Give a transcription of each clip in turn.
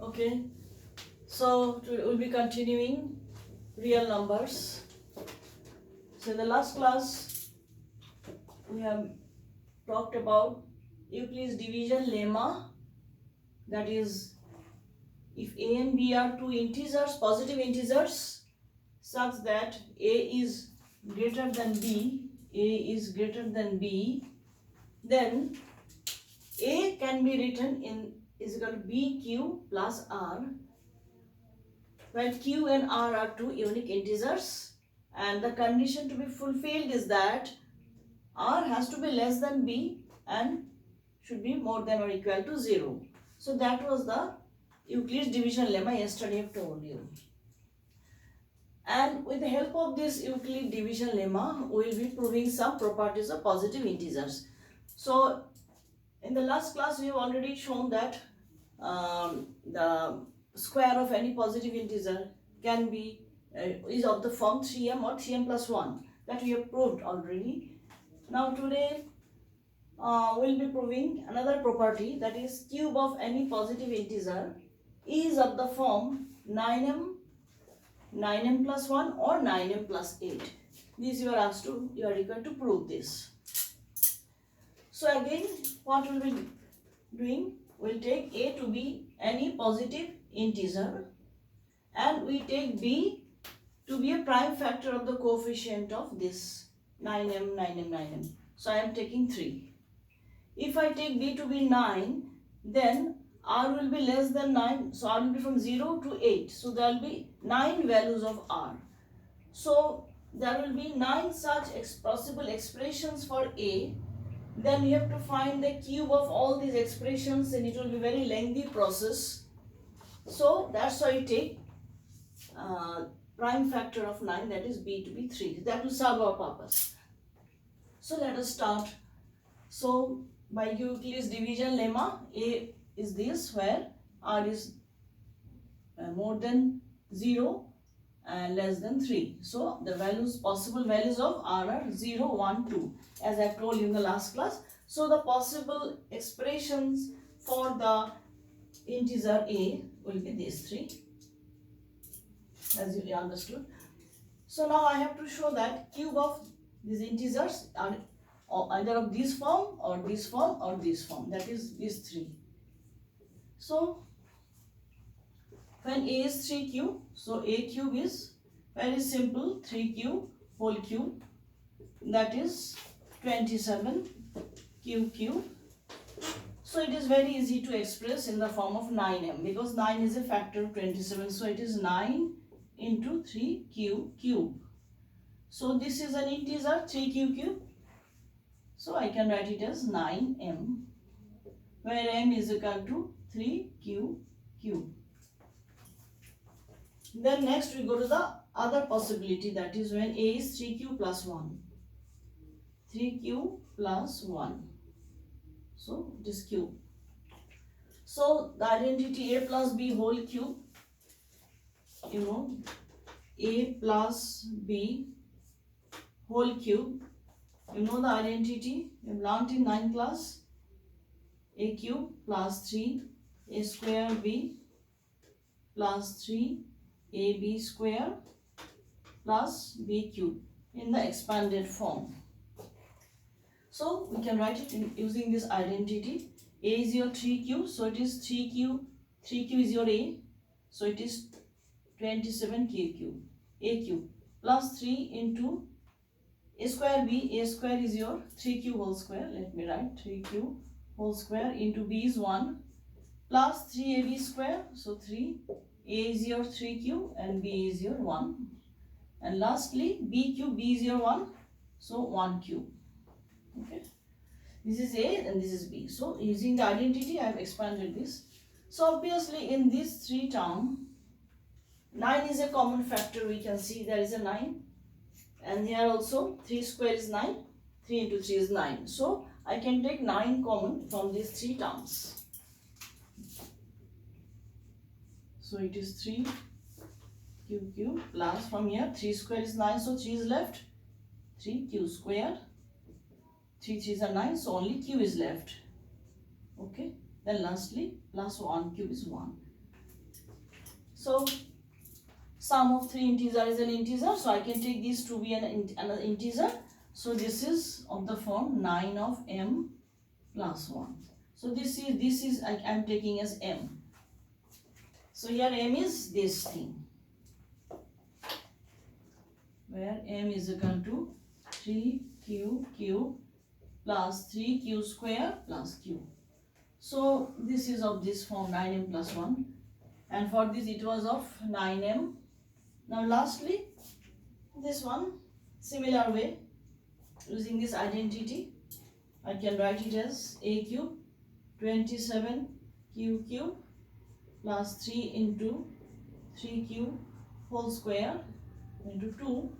Okay, so we'll be continuing real numbers. So in the last class we have talked about Euclid's division lemma, that is, if a and b are two integers, positive integers, such that a is greater than b, then a can be written in is equal to bq plus r, where q and r are two unique integers, and the condition to be fulfilled is that r has to be less than b and should be more than or equal to 0. So that was the Euclid's division lemma yesterday I have told you. And with the help of this Euclid division lemma, we will be proving some properties of positive integers. So in the last class we have already shown that the square of any positive integer can be is of the form 3m or 3m plus 1, that we have proved already. Now today we'll be proving another property, that is cube of any positive integer is of the form 9m plus 1 or 9m plus 8. This you are required to prove this. So again, what we'll be doing, we'll take a to be any positive integer and we take b to be a prime factor of the coefficient of this 9m. So I am taking 3. If I take b to be 9, then r will be less than 9. So r will be from 0 to 8. So there will be 9 values of r. So there will be 9 such possible expressions for a. Then you have to find the cube of all these expressions, and it will be a very lengthy process. So that's why you take prime factor of 9, that is b to be 3. That will serve our purpose. So let us start. So by Euclid's division lemma, a is this, where r is more than 0 and less than 3. So the possible values of r are 0, 1, 2, as I told you in the last class. So the possible expressions for the integer a will be these 3, as you understood. So now I have to show that cube of these integers are either of this form or this form or this form, that is these 3. So when a is 3q, so a cube is very simple, 3q whole cube, that is 27 q cube. So it is very easy to express in the form of 9m, because 9 is a factor of 27, so it is 9 into 3q cube. So this is an integer, 3q cube, so I can write it as 9m, where m is equal to 3q cube. Then next we go to the other possibility, that is when a is 3q plus 1. 3q plus 1. So it is cube. So the identity a plus b whole cube, a plus b whole cube, the identity we have learnt in 9th class, a cube plus 3 a square b plus 3 ab square plus b cube in the expanded form. So we can write it using this identity. A is your 3q, so it is 3q is your a, so it is 27k cube, a cube, plus 3 into a square b. A square is your 3q whole square, let me write 3q whole square, into b is 1, plus 3ab square, so 3, a is your 3q and b is your 1, and lastly b cube, b is your 1, so 1 cube. Okay, this is a and this is b. So using the identity I have expanded this. So obviously in these 3 terms, 9 is a common factor. We can see there is a 9, and here also 3 square is 9, 3 into 3 is 9. So I can take 9 common from these 3 terms. So it is 3 q plus, from here 3 square is 9, so 3 is left, 3q square, 3 3s are 9, so only q is left. Okay, then lastly plus 1 cube is 1. So sum of three integers is an integer, so I can take this to be another integer. So this is of the form 9 of m plus 1. So this is I am taking as m. So here m is this thing, where m is equal to 3q cube plus 3q square plus q. So this is of this form 9m plus 1, and for this it was of 9m. Now lastly, this one, similar way, using this identity, I can write it as a cube 27q cube plus 3 into 3q whole square into 2,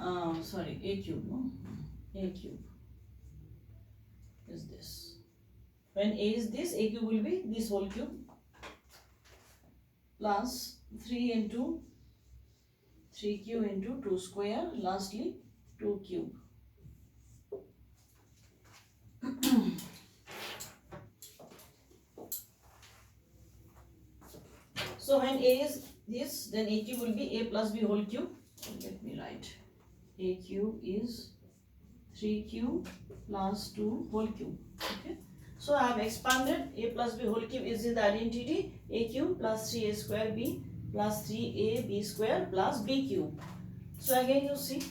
a cube, no? A cube is this. When a is this, a cube will be this whole cube plus 3 into 3q into 2 square, lastly 2 cube. So when a is this, then a cube will be a plus b whole cube. Let me write. A cube is 3q plus 2 whole cube. Okay. So I have expanded. A plus b whole cube is in the identity a cube plus 3a square b plus 3a b square plus b cube. So again you see,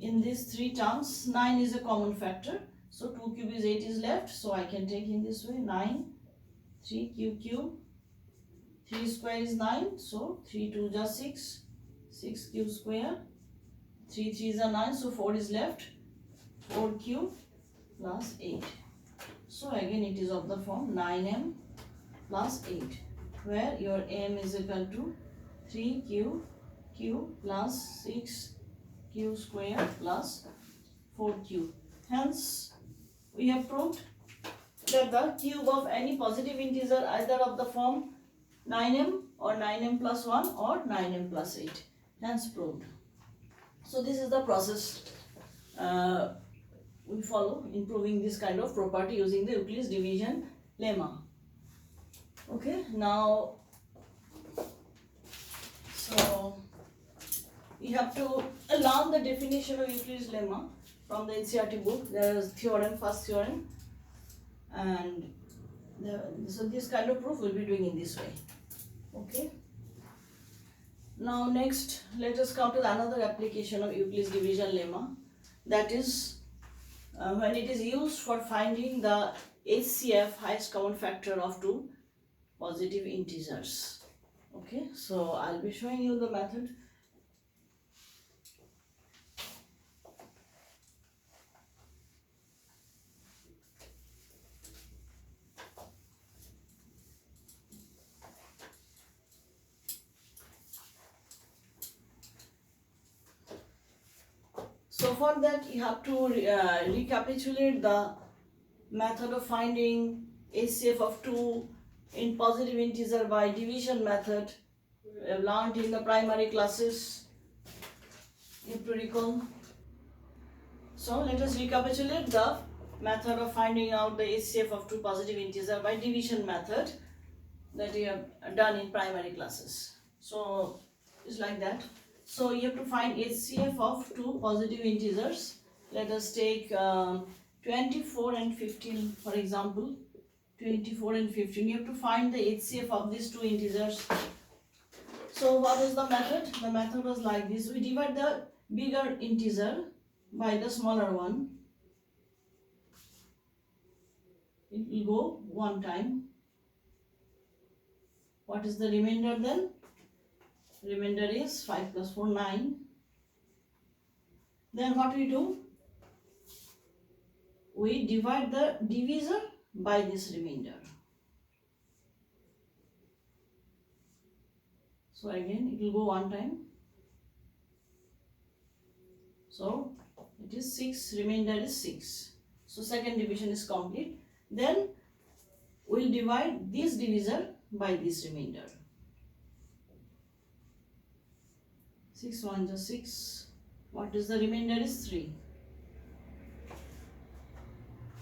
in these three terms 9 is a common factor. So 2 cube is 8 is left. So I can take in this way 9, 3q cube, 3 square is 9. So 3 2 is 6, 6 cube square, 3 3 is 9. So 4 is left, 4 cube plus 8. So again it is of the form 9m plus 8, where your m is equal to 3q cube plus 6q square plus 4q. Hence we have proved that the cube of any positive integer either of the form 9m or 9m plus 1 or 9m plus 8. Hence proved. So this is the process we follow in proving this kind of property using the Euclid's division lemma. Okay, now so we have to learn the definition of Euclid's lemma from the NCERT book. There is theorem, first theorem, and so this kind of proof we'll be doing in this way. Okay. Now next, let us come to another application of Euclid's division lemma, that is when it is used for finding the HCF, highest common factor of two positive integers. Okay, so I'll be showing you the method. So for that you have to recapitulate the method of finding HCF of 2 in positive integer by division method learned in the primary classes. You have to recall. So let us recapitulate the method of finding out the HCF of 2 positive integer by division method that you have done in primary classes. So it's like that. So you have to find HCF of 2 positive integers. Let us take 24 and 15 for example. 24 and 15. You have to find the HCF of these two integers. So what was the method? The method was like this. We divide the bigger integer by the smaller one. It will go one time. What is the remainder then? Remainder is 5 plus 4, 9. Then what we do? We divide the divisor by this remainder. So again it will go one time. So it is 6, remainder is 6. So second division is complete. Then we will divide this divisor by this remainder. 6 1 is 6. What is the remainder is 3.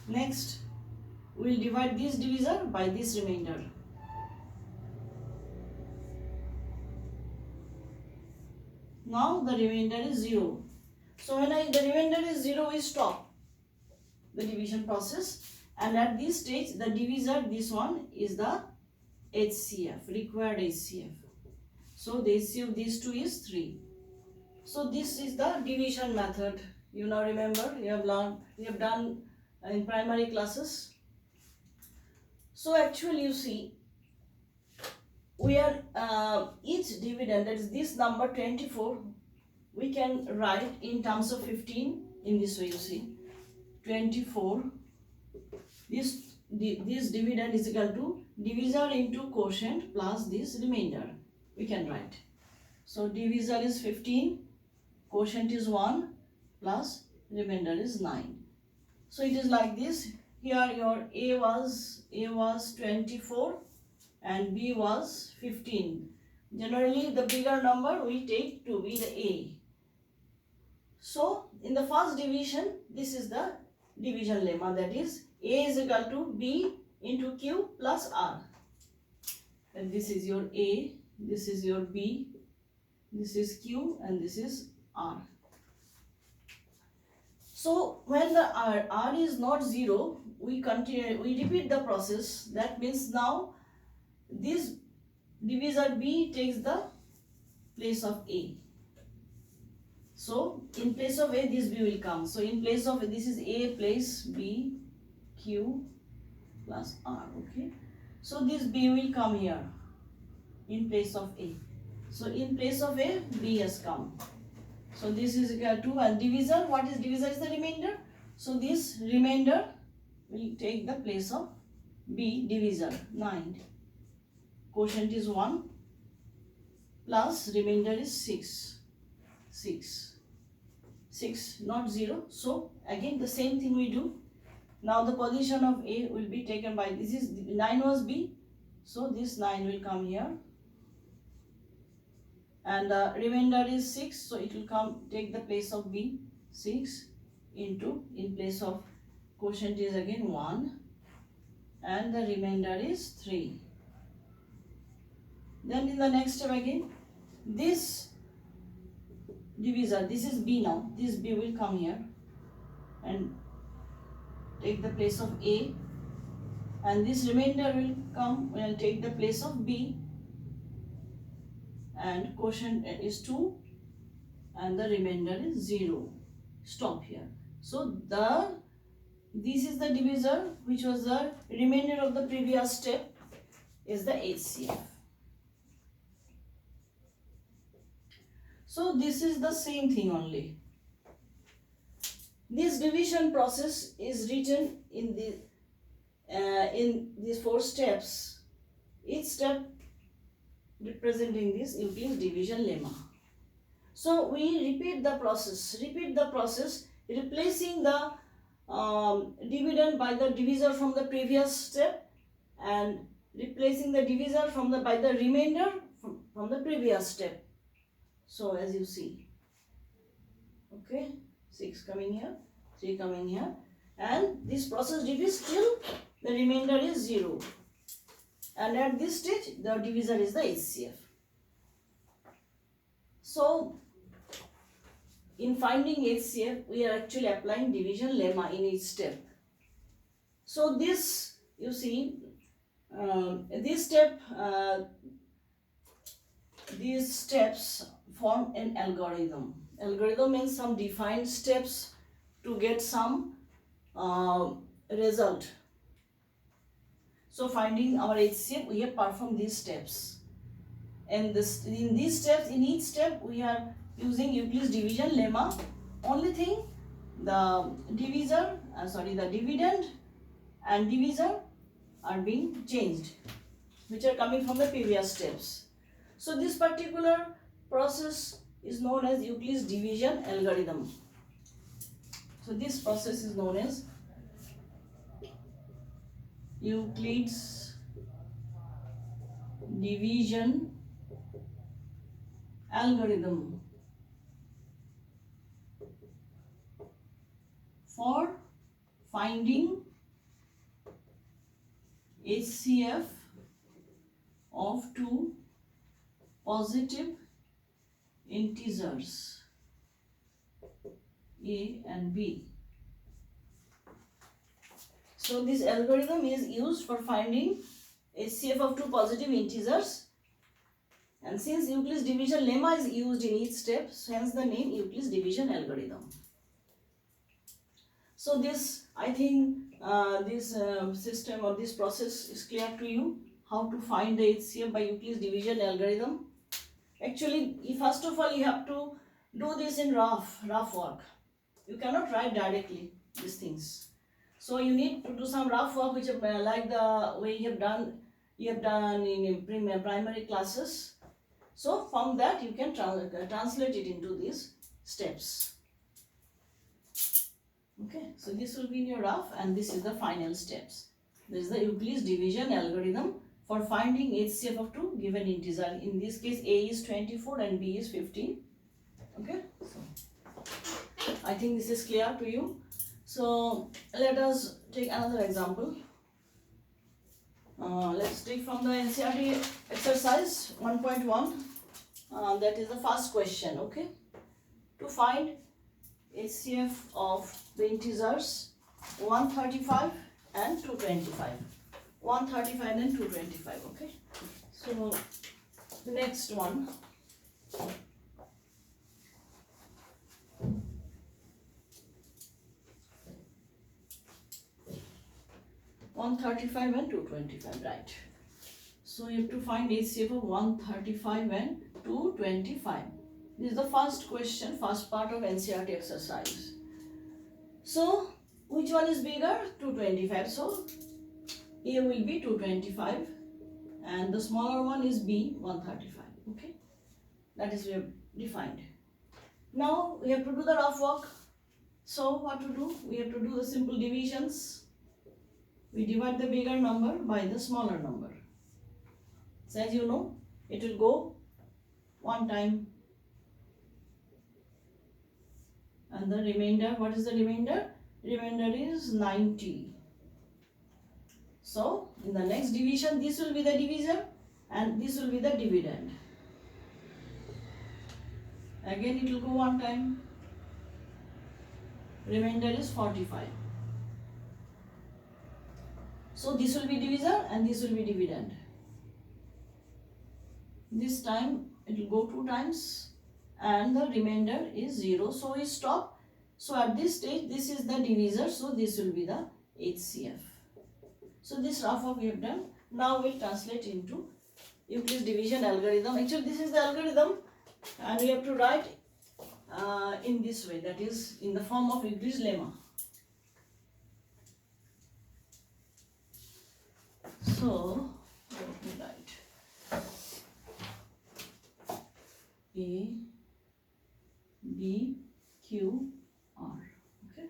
Next, we will divide this divisor by this remainder. Now the remainder is 0. So when the remainder is 0, we stop the division process, and at this stage the divisor, this one is the HCF, required HCF. So the HCF of these two is 3. So this is the division method. You now remember, you have learned, you have done in primary classes. So actually you see, we are each dividend, that is this number 24, we can write in terms of 15 in this way. You see, 24, this dividend is equal to divisor into quotient plus this remainder, we can write. So divisor is 15, quotient is 1, plus remainder is 9. So it is like this. Here your A was 24 and B was 15. Generally the bigger number we take to be the A. So in the first division, this is the division lemma, that is A is equal to B into Q plus R. And this is your A, this is your B, this is Q, and this is R. So when the R is not 0, we repeat the process. That means now this divisor B takes the place of A. So in place of A, this B will come. So in place of, this is A place B, Q plus R, okay. So this B will come here in place of A. So in place of A, B has come. So this is equal to, and divisor, what is divisor? Is the remainder. So this remainder will take the place of B, divisor, 9. Quotient is 1 plus remainder is 6. 6, not 0. So again the same thing we do. Now the position of A will be taken by, this is 9 was B. So this 9 will come here. And the remainder is 6, so it will come take the place of B, 6 into, in place of quotient is again 1, and the remainder is 3. Then in the next step again, this divisor, this is B now, this B will come here and take the place of A, and this remainder will come and take the place of B, and quotient is 2 and the remainder is 0. Stop here. So this is the divisor which was the remainder of the previous step, is the HCF. So this is the same thing only. This division process is written in these 4 steps. Each step representing this Euclid's division lemma. So we repeat the process, replacing the dividend by the divisor from the previous step, and replacing the divisor by the remainder from the previous step. So as you see, okay, 6 coming here, 3 coming here, and this process repeats till the remainder is 0. And at this stage, the divisor is the HCF. So, in finding HCF, we are actually applying division lemma in each step. So, this, you see, this step, these steps form an algorithm. Algorithm means some defined steps to get some result. So finding our HCF, we have performed these steps. And in these steps, in each step, we are using Euclid's division lemma. Only thing, the dividend and divisor are being changed, which are coming from the previous steps. So this particular process is known as Euclid's division algorithm. So this process is known as Euclid's division algorithm for finding HCF of two positive integers A and B. So this algorithm is used for finding HCF of two positive integers, and since Euclid's division lemma is used in each step, hence the name Euclid's division algorithm. So this, I think this system or this process is clear to you, how to find the HCF by Euclid's division algorithm. Actually, first of all you have to do this in rough work. You cannot write directly these things. So you need to do some rough work, which like the way you have done in primary classes. So from that you can translate it into these steps. Okay, so this will be in your rough, and this is the final steps. This is the Euclid's division algorithm for finding HCF of two given integer. In this case, A is 24 and B is 15. Okay, so I think this is clear to you. So let us take another example. Let's take from the NCERT exercise 1.1. That is the first question. Okay, to find HCF of the integers 135 and 225. 135 and 225. Okay, so the next one. 135 and 225, right? So you have to find HCF of 135 and 225. This is the first question, first part of NCERT exercise. So which one is bigger? 225. So A will be 225 and the smaller one is B, 135. Okay, that is we have defined. Now we have to do the rough work. So what to do? We have to do the simple divisions. We divide the bigger number by the smaller number. So as you know, it will go one time. And the remainder, what is the remainder? Remainder is 90. So in the next division, this will be the divisor and this will be the dividend. Again it will go one time. Remainder is 45. So this will be divisor and this will be dividend. This time it will go two times and the remainder is 0. So we stop. So at this stage this is the divisor. So this will be the HCF. So this rough work we have done. Now we will translate into Euclid's division algorithm. Actually this is the algorithm and we have to write in this way, that is in the form of Euclid's lemma. So let me write A, B, Q, R. Okay.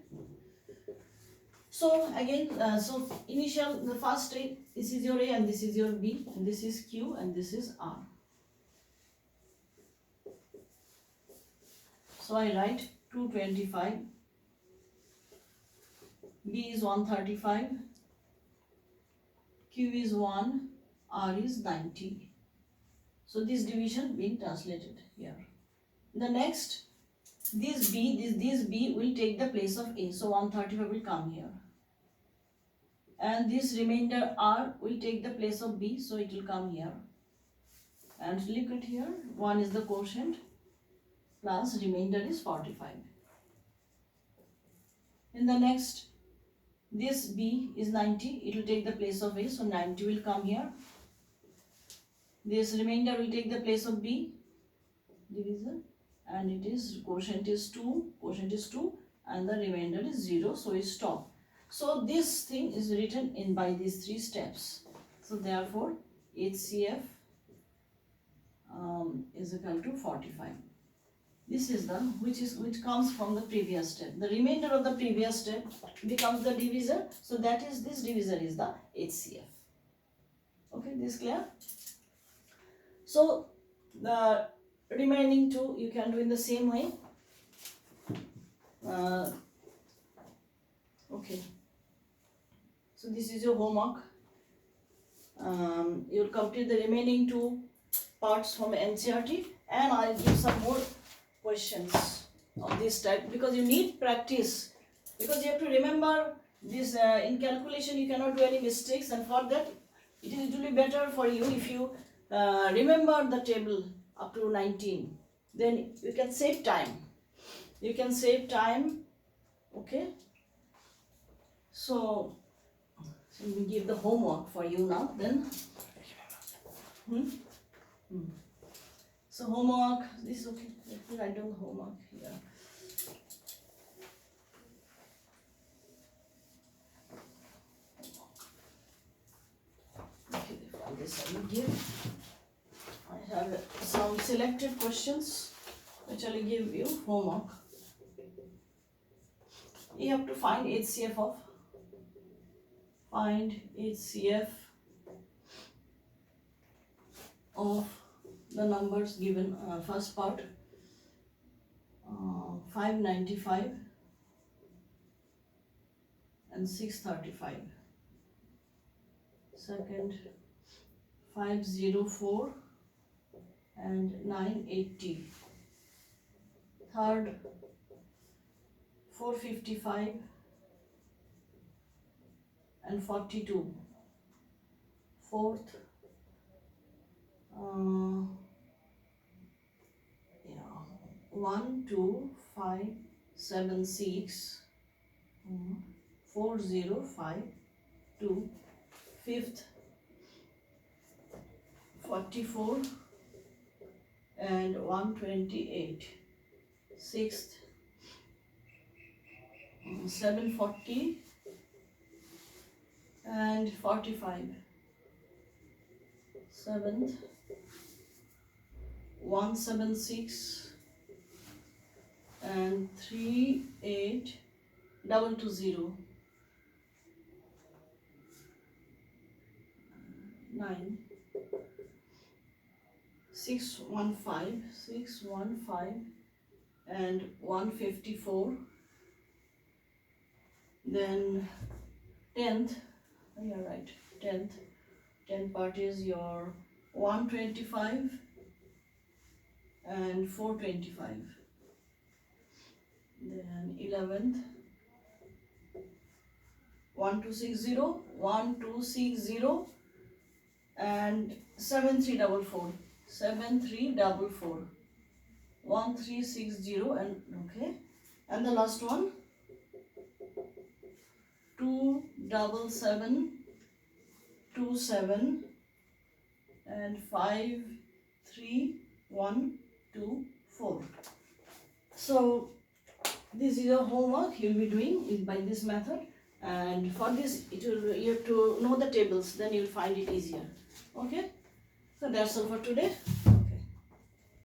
So again, so initial, the first state, this is your A and this is your B and this is Q and this is R. So I write 225, B is 135, Q is 1, R is 90. So this division being translated here. The next, this B will take the place of A. So 135 will come here. And this remainder R will take the place of B. So it will come here. And look at here, 1 is the quotient plus remainder is 45. In the next, this B is 90, it will take the place of A, so 90 will come here. This remainder will take the place of B, divisor, and it is quotient is 2, and the remainder is 0, so we stop. So this thing is written in by these three steps. So therefore HCF is equal to 45. This is the which comes from the previous step. The remainder of the previous step becomes the divisor. So that is, this divisor is the HCF. Okay, this clear? So the remaining two you can do in the same way. Okay. So this is your homework. You'll complete the remaining two parts from NCERT and I'll give some more questions of this type, because you need practice, because you have to remember this. In calculation you cannot do any mistakes, and for that it will be better for you if you remember the table up to 19. Then you can save time. Okay, so we give the homework for you now then. So homework, this is okay. Let me write down the homework here. Okay, for this I will give. I have some selected questions which I will give you homework. You have to find HCF of the numbers given. First part, 595 and 635. Second, 504 and 980. Third, 455 and 42. Fourth, 1, 2, 5, 7, 6, 4, 0, 5, 2. Fifth, 44 and 128. Sixth, 740 and 45. Seventh, 176 and 38220. 9, 615 and 154. Then 10th, you're right, 10th part is your 125 and 425. Then 11th, 1260 and 7344. 1360 and okay. And the last one, 27727 and 53124. So this is your homework you will be doing by this method, and for this you have to know the tables, then you will find it easier. Okay, so that's all for today.